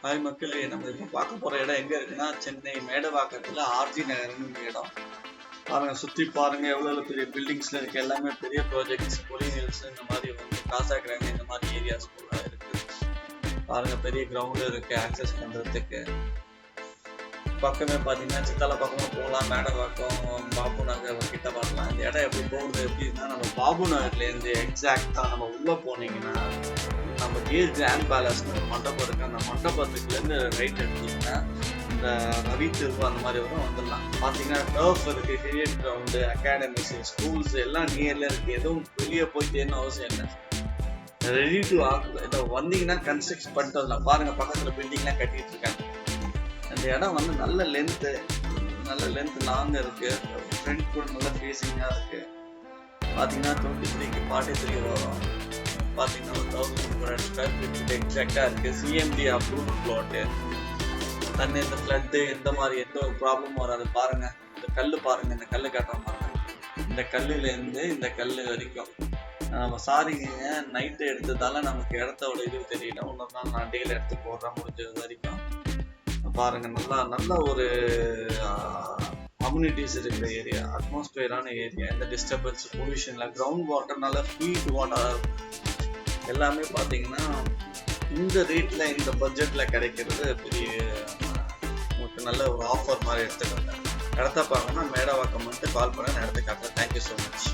Hi மக்களே, நம்ம இப்போ பார்க்க போகிற இடம் எங்கே இருக்குன்னா சென்னை மேடவாக்கத்தில் ஆர்ஜி நகர்னு ஒரு இடம். பாருங்க, சுற்றி பாருங்க எவ்வளோ பெரிய பில்டிங்ஸ்ல இருக்கு. எல்லாமே பெரிய ப்ராஜெக்ட்ஸ், பொலி ஹில்ஸ் இந்த மாதிரி வந்து காசா கிராண்ட் இந்த மாதிரி ஏரியாஸ் கூட இருக்கு. பாருங்க, பெரிய கிரவுண்டு இருக்கு ஆக்சஸ் பண்ணுறதுக்கு. பக்கமே பார்த்தீங்கன்னா சித்தால பக்கமும் போகலாம், மேடவாக்கம், பாபு நகர் கிட்ட பார்க்கலாம். இந்த இடம் எப்படி போகுது எப்படின்னா, நம்ம பாபு நகர்லேருந்து எக்ஸாக்டாக நம்ம உள்ளே போனீங்கன்னா நம்ம கிராண்ட் பேலஸ்னு ஒரு மண்டபம் இருக்கு. அந்த மண்டபத்துக்குலேருந்து ரைட் எடுத்தீங்கன்னா இந்த ரவி திருப்பு அந்த மாதிரி வரும், வந்துடலாம். பார்த்தீங்கன்னா டர்ஃப் இருக்கு, கிரிக்கெட் கிரவுண்டு, அகாடமிஸ், ஸ்கூல்ஸ் எல்லாம் நியர்ல இருக்கு. எதுவும் வெளியே போய் தேடணும் அவசியம் இல்லை. ரெடி டு இதை வந்தீங்கன்னா கன்ஸ்ட்ரக்ட் பண்ணிட்டு வரலாம். பாருங்க, பக்கத்தில் பில்டிங்லாம் கட்டிட்டு இருக்காங்க. அந்த இடம் வந்து நல்ல லென்த் லாங் இருக்கு. ஃப்ரண்ட் கூட நல்ல ஃபேஸிங்காக இருக்கு. பார்த்தீங்கன்னா 23க்கு 43 வரும். பார்த்தீங்கன்னா 1200 ஸ்கொயர் ஃபீட் எக்ஸாக்டாக இருக்குது. CMD approved plot. தண்ணி இந்த ஃப்ளட்டு இந்த மாதிரி எந்த ஒரு ப்ராப்ளமும் வராது. பாருங்கள், இந்த கல் பாருங்கள், இந்த கல் காட்டுற பாருங்கள். இந்த கல்லுலேருந்து இந்த கல் வரைக்கும் நம்ம சாரிங்க நைட்டு எடுத்ததால நமக்கு இடத்தோட இது தெரியல. இன்னொரு நாள் நான் டேல எடுத்து போடுறேன் முடிஞ்சது வரைக்கும். பாருங்கள், நல்ல ஒரு கம்யூனிட்டிஸ் இருக்கிற ஏரியா, அட்மாஸ்பியரான ஏரியா. இந்த டிஸ்டர்பன்ஸ், பொல்யூஷன்ல, கிரவுண்ட் வாட்டர் நல்ல ஃபீட் வாட்டர் எல்லாமே பார்த்தீங்கன்னா இந்த ரேட்ல இந்த பட்ஜெட்ல கிடைக்கிறது பெரிய உங்களுக்கு நல்ல ஒரு ஆஃபர் மாதிரி எடுத்துக்கோங்க. இடத்த பார்க்கணும்னா மேடவாக்கம் வந்து கால் பண்ண இடத்த காட்டுறேன். Thank you so much.